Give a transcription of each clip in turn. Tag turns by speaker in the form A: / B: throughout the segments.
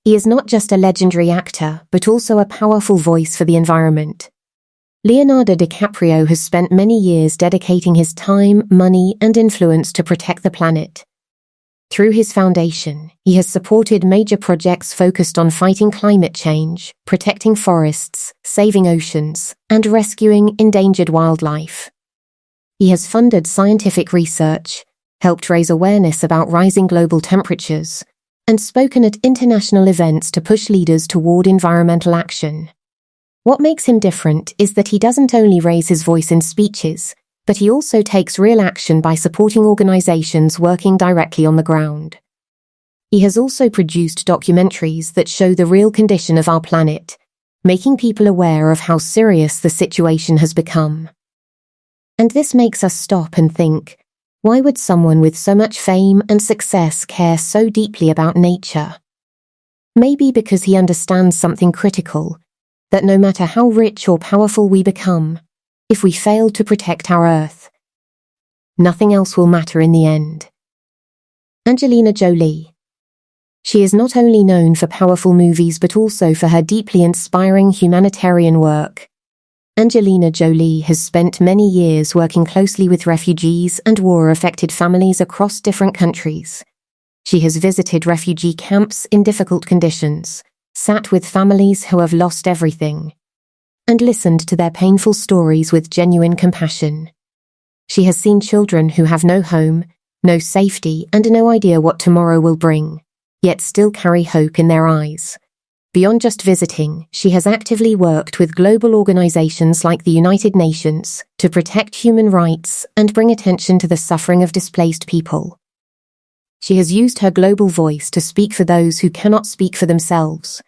A: He is not just a legendary actor, but also a powerful voice for the environment. Leonardo DiCaprio has spent many years dedicating his time, money, and influence to protect the planet. Through his foundation, he has supported major projects focused on fighting climate change, protecting forests, saving oceans, and rescuing endangered wildlife. He has funded scientific research, helped raise awareness about rising global temperatures, and spoken at international events to push leaders toward environmental action. What makes him different is that he doesn't only raise his voice in speeches, but he also takes real action by supporting organizations working directly on the ground. He has also produced documentaries that show the real condition of our planet, making people aware of how serious the situation has become. And this makes us stop and think, why would someone with so much fame and success care so deeply about nature? Maybe because he understands something critical, that no matter how rich or powerful we become, if we fail to protect our Earth, nothing else will matter in the end. Angelina Jolie. She is not only known for powerful movies but also for her deeply inspiring humanitarian work. Angelina Jolie has spent many years working closely with refugees and war-affected families across different countries. She has visited refugee camps in difficult conditions, sat with families who have lost everything, and listened to their painful stories with genuine compassion. She has seen children who have no home, no safety, and no idea what tomorrow will bring, yet still carry hope in their eyes. Beyond just visiting, she has actively worked with global organizations like the United Nations to protect human rights and bring attention to the suffering of displaced people. She has used her global voice to speak for those who cannot speak for themselves,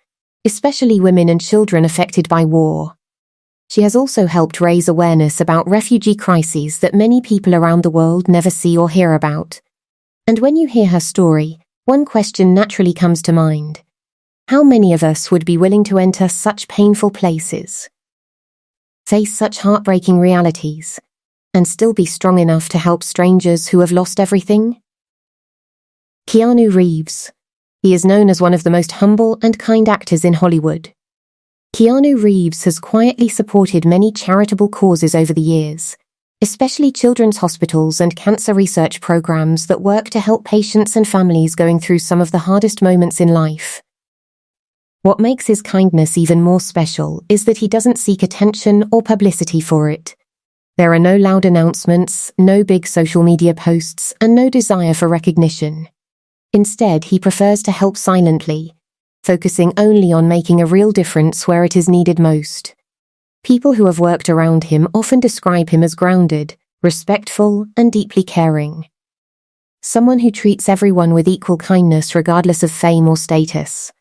A: especially women and children affected by war. She has also helped raise awareness about refugee crises that many people around the world never see or hear about. And when you hear her story, one question naturally comes to mind. How many of us would be willing to enter such painful places, face such heartbreaking realities, and still be strong enough to help strangers who have lost everything? Keanu Reeves. He is known as one of the most humble and kind actors in Hollywood. Keanu Reeves has quietly supported many charitable causes over the years, especially children's hospitals and cancer research programs that work to help patients and families going through some of the hardest moments in life. What makes his kindness even more special is that he doesn't seek attention or publicity for it. There are no loud announcements, no big social media posts, and no desire for recognition. Instead, he prefers to help silently, focusing only on making a real difference where it is needed most. People who have worked around him often describe him as grounded, respectful, and deeply caring. Someone who treats everyone with equal kindness regardless of fame or status.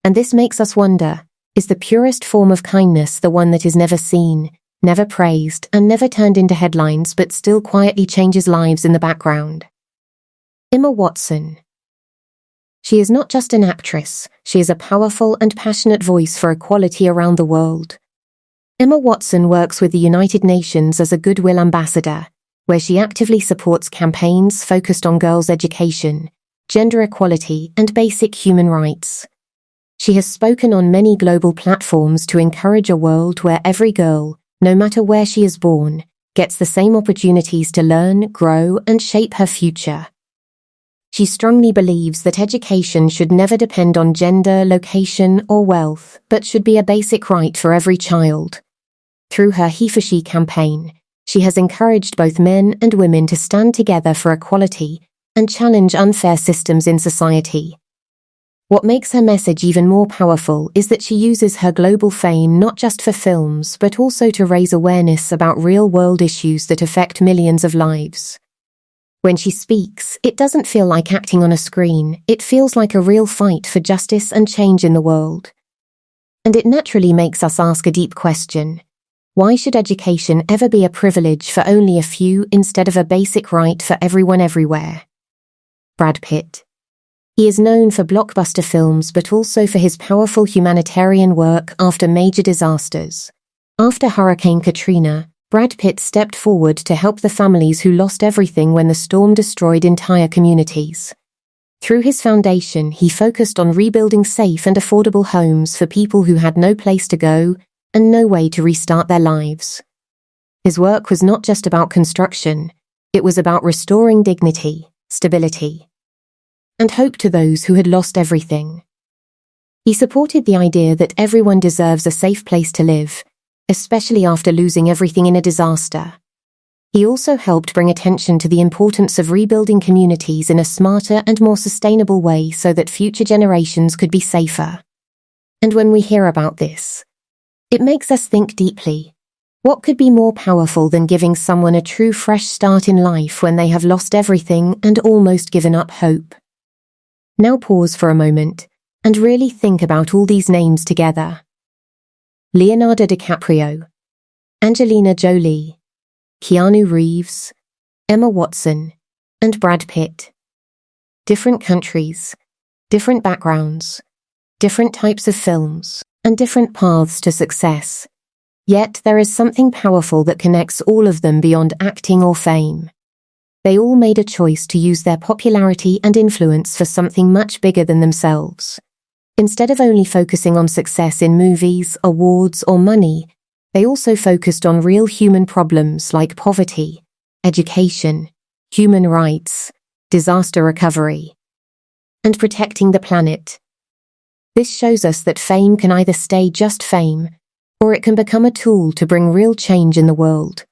A: And this makes us wonder, is the purest form of kindness the one that is never seen, never praised, and never turned into headlines but still quietly changes lives in the background? Emma Watson. She is not just an actress, she is a powerful and passionate voice for equality around the world. Emma Watson works with the United Nations as a goodwill ambassador, where she actively supports campaigns focused on girls' education, gender equality, and basic human rights. She has spoken on many global platforms to encourage a world where every girl, no matter where she is born, gets the same opportunities to learn, grow, and shape her future. She strongly believes that education should never depend on gender, location, or wealth, but should be a basic right for every child. Through her He for She campaign, she has encouraged both men and women to stand together for equality and challenge unfair systems in society. What makes her message even more powerful is that she uses her global fame not just for films, but also to raise awareness about real-world issues that affect millions of lives. When she speaks, it doesn't feel like acting on a screen, it feels like a real fight for justice and change in the world. And it naturally makes us ask a deep question. Why should education ever be a privilege for only a few instead of a basic right for everyone everywhere? Brad Pitt. He is known for blockbuster films but also for his powerful humanitarian work after major disasters. After Hurricane Katrina, Brad Pitt stepped forward to help the families who lost everything when the storm destroyed entire communities. Through his foundation, he focused on rebuilding safe and affordable homes for people who had no place to go and no way to restart their lives. His work was not just about construction, it was about restoring dignity, stability, and hope to those who had lost everything. He supported the idea that everyone deserves a safe place to live, especially after losing everything in a disaster. He also helped bring attention to the importance of rebuilding communities in a smarter and more sustainable way so that future generations could be safer. And when we hear about this, it makes us think deeply. What could be more powerful than giving someone a true fresh start in life when they have lost everything and almost given up hope? Now pause for a moment and really think about all these names together. Leonardo DiCaprio, Angelina Jolie, Keanu Reeves, Emma Watson, and Brad Pitt. Different countries, different backgrounds, different types of films, and different paths to success. Yet there is something powerful that connects all of them beyond acting or fame. They all made a choice to use their popularity and influence for something much bigger than themselves. Instead of only focusing on success in movies, awards, or money, they also focused on real human problems like poverty, education, human rights, disaster recovery, and protecting the planet. This shows us that fame can either stay just fame, or it can become a tool to bring real change in the world.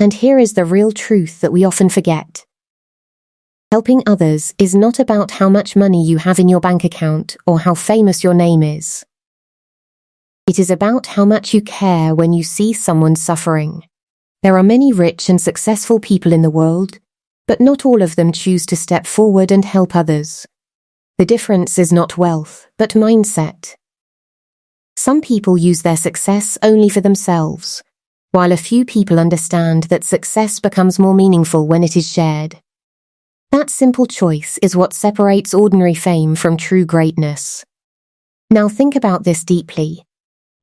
A: And here is the real truth that we often forget. Helping others is not about how much money you have in your bank account or how famous your name is. It is about how much you care when you see someone suffering. There are many rich and successful people in the world, but not all of them choose to step forward and help others. The difference is not wealth, but mindset. Some people use their success only for themselves, while a few people understand that success becomes more meaningful when it is shared. That simple choice is what separates ordinary fame from true greatness. Now think about this deeply.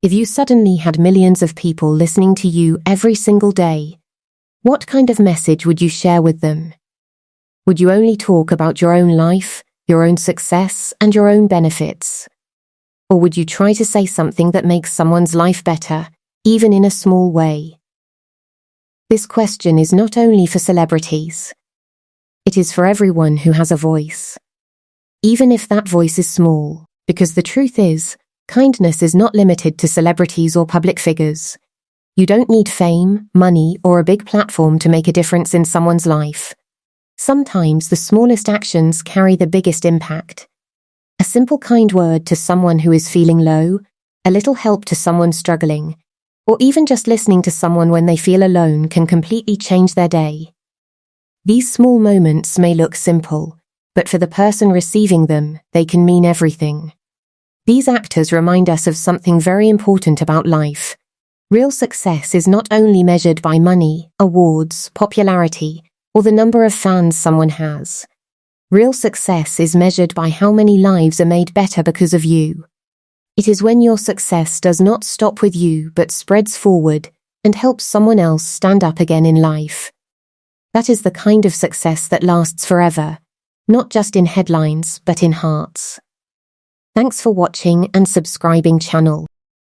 A: If you suddenly had millions of people listening to you every single day, what kind of message would you share with them? Would you only talk about your own life, your own success, and your own benefits? Or would you try to say something that makes someone's life better, even in a small way? This question is not only for celebrities. It is for everyone who has a voice. Even if that voice is small, because the truth is, kindness is not limited to celebrities or public figures. You don't need fame, money, or a big platform to make a difference in someone's life. Sometimes the smallest actions carry the biggest impact. A simple kind word to someone who is feeling low, a little help to someone struggling, or even just listening to someone when they feel alone can completely change their day. These small moments may look simple, but for the person receiving them, they can mean everything. These actors remind us of something very important about life. Real success is not only measured by money, awards, popularity, or the number of fans someone has. Real success is measured by how many lives are made better because of you. It is when your success does not stop with you but spreads forward and helps someone else stand up again in life. That is the kind of success that lasts forever, not just in headlines but in hearts. Thanks for watching and subscribing channel.